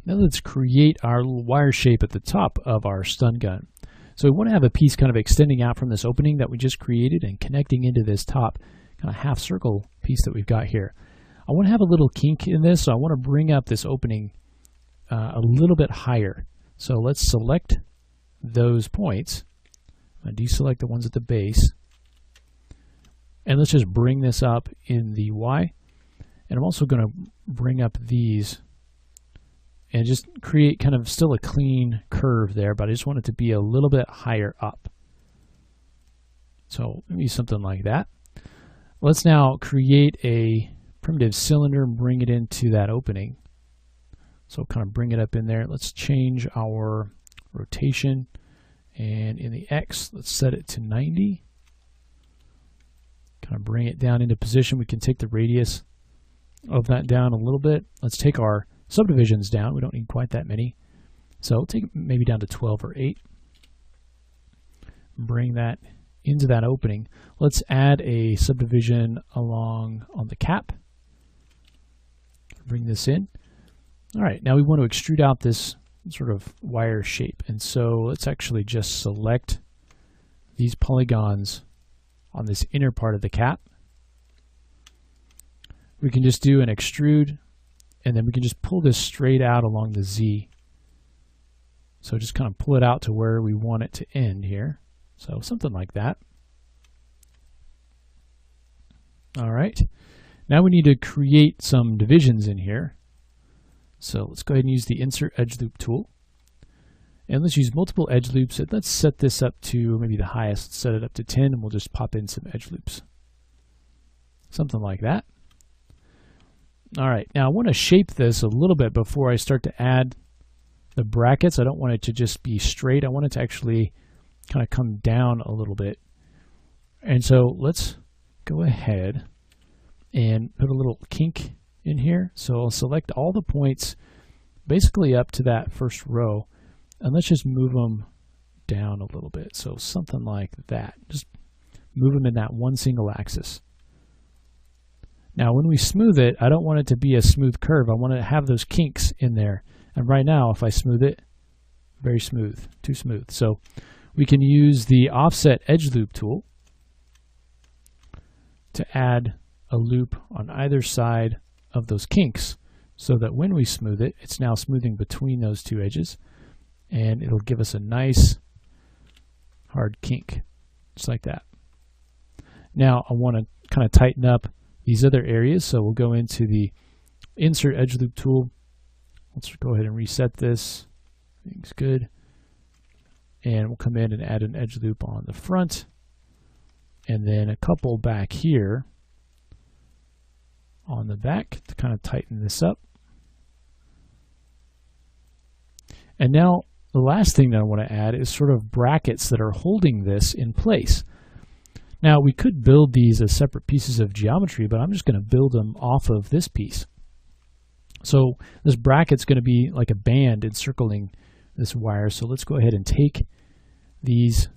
Now let's create our little wire shape at the top of our stun gun. So we want to have a piece kind of extending out from this opening that we just created and connecting into this top kind of half circle piece that we've got here. I want to have a little kink in this, so I want to bring up this opening a little bit higher. So let's select those points. I deselect the ones at the base. And let's just bring this up in the Y. And I'm also going to bring up these and just create kind of still a clean curve there, but I just want it to be a little bit higher up. So maybe something like that. Let's now create a primitive cylinder and bring it into that opening. So kind of bring it up in there. Let's change our rotation, and in the X, let's set it to 90. Kind of bring it down into position. We can take the radius of that down a little bit. Let's take our subdivisions down. We don't need quite that many. So take it maybe down to 12 or 8. Bring that into that opening. Let's add a subdivision along on the cap. Bring this in. All right, now we want to extrude out this sort of wire shape. And so let's actually just select these polygons on this inner part of the cap. We can just do an extrude, and then we can just pull this straight out along the Z. So just kind of pull it out to where we want it to end here. So something like that. All right. Now we need to create some divisions in here. So let's go ahead and use the Insert Edge Loop tool. And let's use multiple edge loops. And let's set this up to maybe the highest. Let's set it up to 10, and we'll just pop in some edge loops. Something like that. All right, now I want to shape this a little bit before I start to add the brackets. I don't want it to just be straight. I want it to actually kind of come down a little bit. And so let's go ahead and put a little kink in here. So I'll select all the points basically up to that first row, and let's just move them down a little bit. So something like that. Just move them in that one single axis. Now when we smooth it, I don't want it to be a smooth curve. I want to have those kinks in there. And right now, if I smooth it, very smooth, too smooth. So we can use the Offset Edge Loop tool to add a loop on either side of those kinks, so that when we smooth it, it's now smoothing between those two edges, and it'll give us a nice hard kink, just like that. Now I want to kind of tighten up these other areas, so we'll go into the Insert Edge Loop tool. Let's go ahead and reset this. Everything's good. And we'll come in and add an edge loop on the front, and then a couple back here on the back to kind of tighten this up. And now the last thing that I want to add is sort of brackets that are holding this in place. Now we could build these as separate pieces of geometry, but I'm just going to build them off of this piece. So this bracket's going to be like a band encircling this wire. So let's go ahead and take these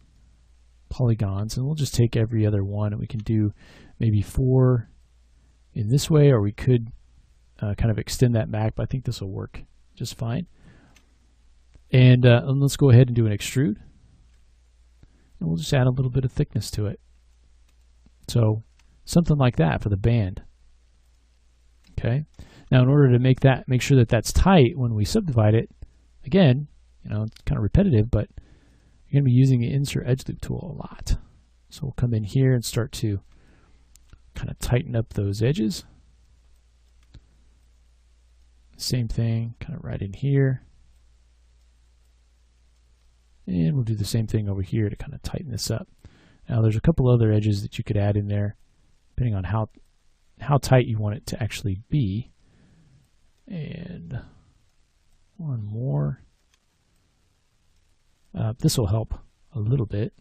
polygons, and we'll just take every other one, and we can do maybe 4 in this way, or we could kind of extend that back, but I think this will work just fine. And let's go ahead and do an extrude, and we'll just add a little bit of thickness to it. So something like that for the band. Okay. Now in order to make sure that that's tight when we subdivide it, again, you know, it's kind of repetitive, but you're going to be using the Insert Edge Loop tool a lot. So we'll come in here and start to kind of tighten up those edges. Same thing, kind of right in here. And we'll do the same thing over here to kind of tighten this up. Now there's a couple other edges that you could add in there, depending on how tight you want it to actually be. And one more. This will help a little bit.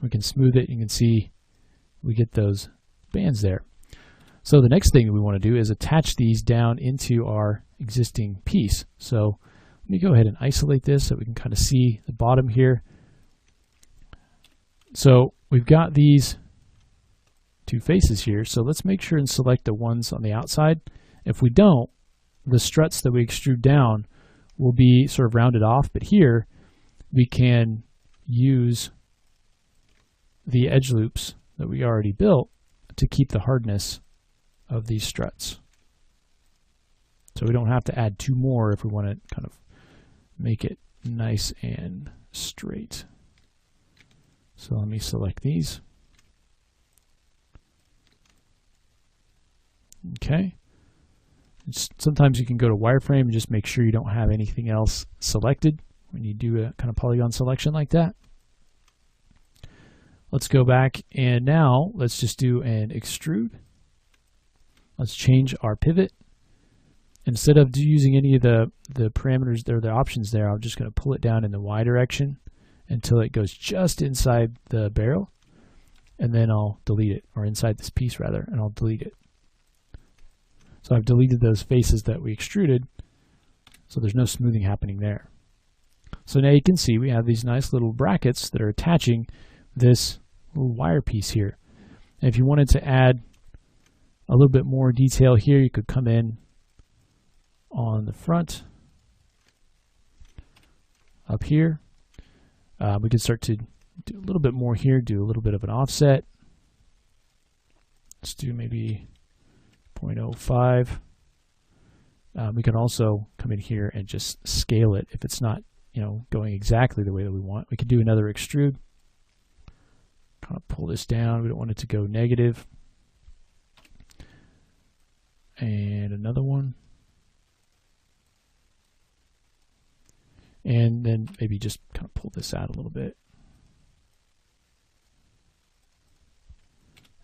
We can smooth it. You can see we get those bands there. So the next thing that we want to do is attach these down into our existing piece. So let me go ahead and isolate this so we can kind of see the bottom here. So we've got these two faces here. So let's make sure and select the ones on the outside. If we don't, the struts that we extrude down will be sort of rounded off, but here we can use the edge loops that we already built to keep the hardness of these struts. So we don't have to add 2 more if we want to kind of make it nice and straight. So let me select these. Okay. Sometimes you can go to wireframe and just make sure you don't have anything else selected when you do a kind of polygon selection like that. Let's go back, and now let's just do an extrude. Let's change our pivot. Instead of using any of the parameters there, the options there, I'm just going to pull it down in the Y direction until it goes just inside the barrel, and then I'll delete it, or inside this piece rather, and I'll delete it. So I've deleted those faces that we extruded, so there's no smoothing happening there. So now you can see we have these nice little brackets that are attaching this little wire piece here. And if you wanted to add a little bit more detail here, you could come in on the front up here. We could start to do a little bit more here, do a little bit of an offset. Let's do maybe 0.05. We can also come in here and just scale it if it's not, going exactly the way that we want. We could do another extrude. Kind of pull this down. We don't want it to go negative. And another one. And then maybe just kind of pull this out a little bit.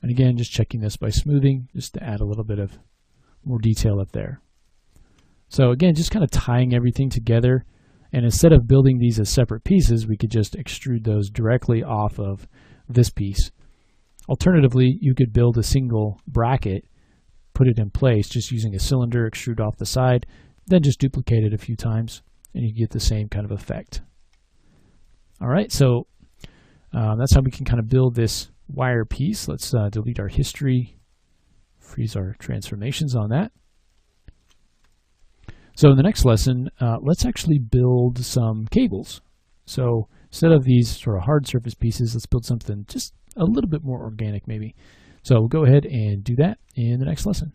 And again, just checking this by smoothing, just to add a little bit of more detail up there. So again, just kind of tying everything together. And instead of building these as separate pieces, we could just extrude those directly off of this piece. Alternatively, you could build a single bracket, put it in place just using a cylinder, extrude off the side, then just duplicate it a few times, and you get the same kind of effect. All right, so that's how we can kind of build this wire piece. Let's delete our history, freeze our transformations on that. So in the next lesson, let's actually build some cables. So instead of these sort of hard surface pieces, let's build something just a little bit more organic maybe. So we'll go ahead and do that in the next lesson.